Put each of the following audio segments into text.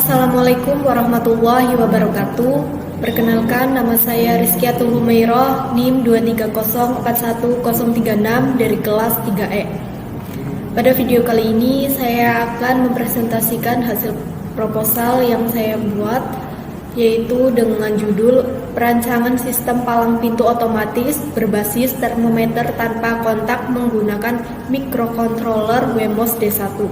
Assalamualaikum warahmatullahi wabarakatuh. Perkenalkan, nama saya Rizkiatul Humairah, NIM 2304136 dari kelas 3E. Pada video kali ini saya akan mempresentasikan hasil proposal yang saya buat, yaitu dengan judul Perancangan Sistem Palang Pintu Otomatis berbasis termometer tanpa kontak menggunakan microcontroller Wemos D1.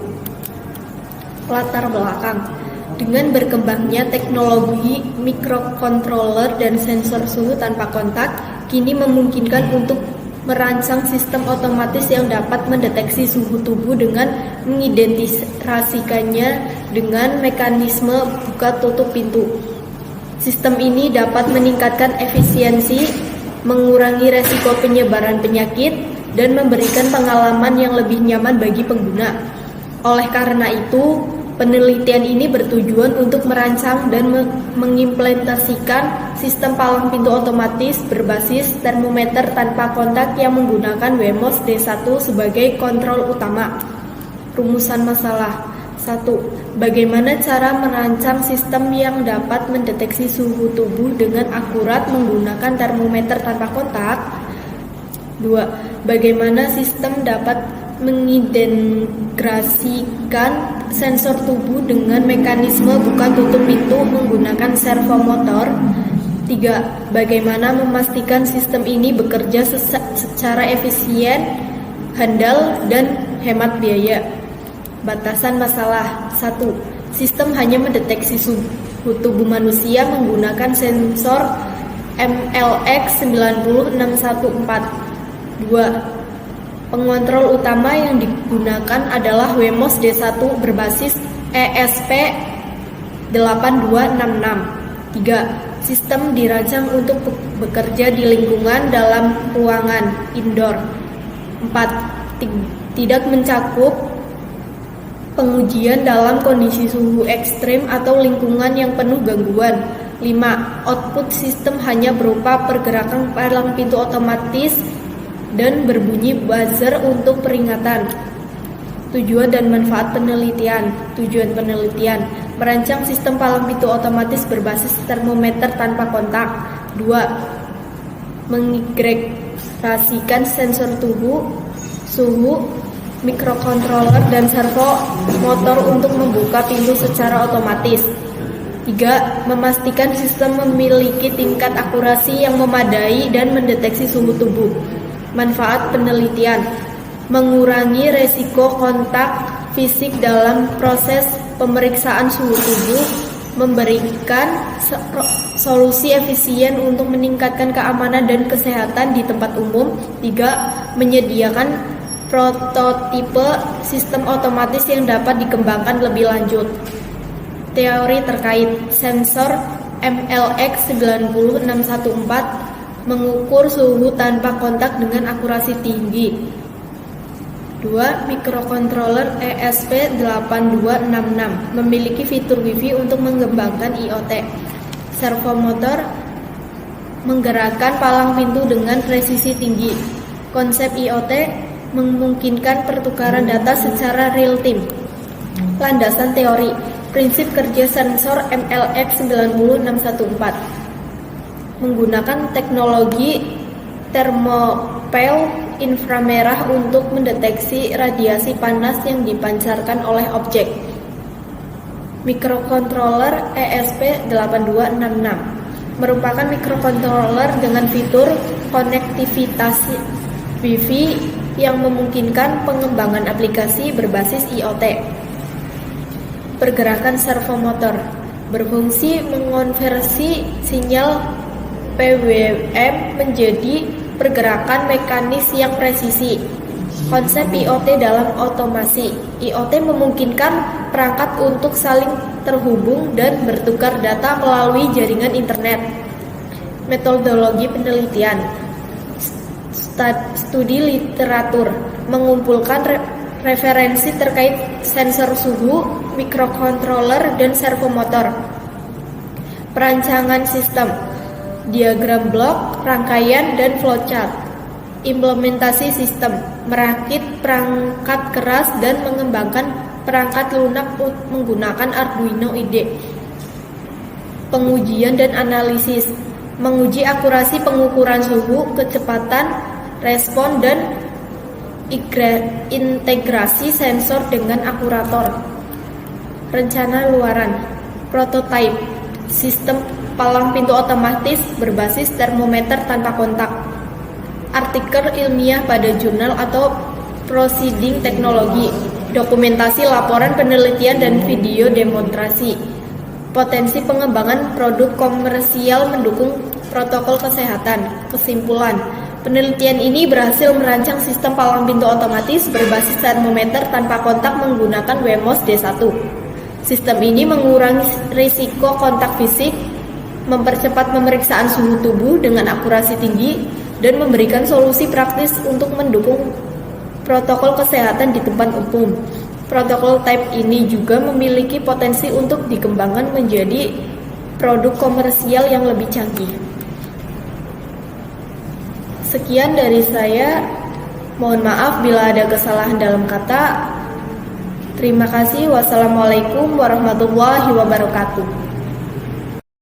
Latar belakang: dengan berkembangnya teknologi microcontroller dan sensor suhu tanpa kontak, kini memungkinkan untuk merancang sistem otomatis yang dapat mendeteksi suhu tubuh dengan mengidentifikasikannya dengan mekanisme buka tutup pintu. Sistem ini dapat meningkatkan efisiensi, mengurangi resiko penyebaran penyakit, dan memberikan pengalaman yang lebih nyaman bagi pengguna. Oleh karena itu, penelitian ini bertujuan untuk merancang dan mengimplementasikan sistem palang pintu otomatis berbasis termometer tanpa kontak yang menggunakan Wemos D1 sebagai kontrol utama. Rumusan masalah: 1. Bagaimana cara merancang sistem yang dapat mendeteksi suhu tubuh dengan akurat menggunakan termometer tanpa kontak? 2. Bagaimana sistem dapat mengintegrasikan sensor tubuh dengan mekanisme buka tutup pintu menggunakan servo motor? 3. Bagaimana memastikan sistem ini bekerja secara efisien, handal, dan hemat biaya? Batasan masalah: 1. Sistem hanya mendeteksi suhu tubuh manusia menggunakan sensor MLX 90614. 2. Pengontrol utama yang digunakan adalah Wemos D1 berbasis ESP8266. 3. Sistem dirancang untuk bekerja di lingkungan dalam ruangan indoor. 4. Tidak mencakup pengujian dalam kondisi suhu ekstrim atau lingkungan yang penuh gangguan. 5. Output sistem hanya berupa pergerakan palang pintu otomatis dan berbunyi buzzer untuk peringatan. Tujuan dan manfaat penelitian. Tujuan penelitian: merancang sistem palang pintu otomatis berbasis termometer tanpa kontak. 2. Mengintegrasikan sensor suhu, microcontroller, dan servo motor untuk membuka pintu secara otomatis. 3. Memastikan sistem memiliki tingkat akurasi yang memadai dan mendeteksi suhu tubuh. Manfaat penelitian: mengurangi resiko kontak fisik dalam proses pemeriksaan suhu tubuh, memberikan solusi efisien untuk meningkatkan keamanan dan kesehatan di tempat umum. 3. Menyediakan prototipe sistem otomatis yang dapat dikembangkan lebih lanjut. Teori terkait sensor MLX 90614 mengukur suhu tanpa kontak dengan akurasi tinggi. 2. Microcontroller ESP8266 memiliki fitur Wi-Fi untuk mengembangkan IoT. Servo motor menggerakkan palang pintu dengan presisi tinggi. Konsep IoT memungkinkan pertukaran data secara real time. Landasan teori: prinsip kerja sensor MLX 90614 menggunakan teknologi termopel inframerah untuk mendeteksi radiasi panas yang dipancarkan oleh objek. Microcontroller ESP8266 merupakan microcontroller dengan fitur konektivitas Wi-Fi yang memungkinkan pengembangan aplikasi berbasis IoT. Pergerakan servo motor berfungsi mengonversi sinyal PWM menjadi pergerakan mekanis yang presisi. Konsep IoT dalam otomasi: IoT memungkinkan perangkat untuk saling terhubung dan bertukar data melalui jaringan internet. Metodologi penelitian: studi literatur, mengumpulkan referensi terkait sensor suhu, microcontroller, dan servo motor. Perancangan sistem: diagram blok, rangkaian, dan flowchart. Implementasi sistem: merakit perangkat keras dan mengembangkan perangkat lunak menggunakan Arduino IDE. Pengujian dan analisis menguji akurasi pengukuran suhu, kecepatan, respon, dan integrasi sensor dengan akurator. Rencana luaran, prototipe, sistem palang pintu otomatis berbasis termometer tanpa kontak. Artikel ilmiah pada jurnal atau proceeding teknologi, dokumentasi laporan penelitian dan video demonstrasi. Potensi pengembangan produk komersial mendukung protokol kesehatan. Kesimpulan, penelitian ini berhasil merancang sistem palang pintu otomatis berbasis termometer tanpa kontak menggunakan Wemos D1. Sistem ini mengurangi risiko kontak fisik, mempercepat pemeriksaan suhu tubuh dengan akurasi tinggi, dan memberikan solusi praktis untuk mendukung protokol kesehatan di tempat umum. Protokol type ini juga memiliki potensi untuk dikembangkan menjadi produk komersial yang lebih canggih. Sekian dari saya. Mohon maaf bila ada kesalahan dalam kata. Terima kasih. Wassalamualaikum warahmatullahi wabarakatuh.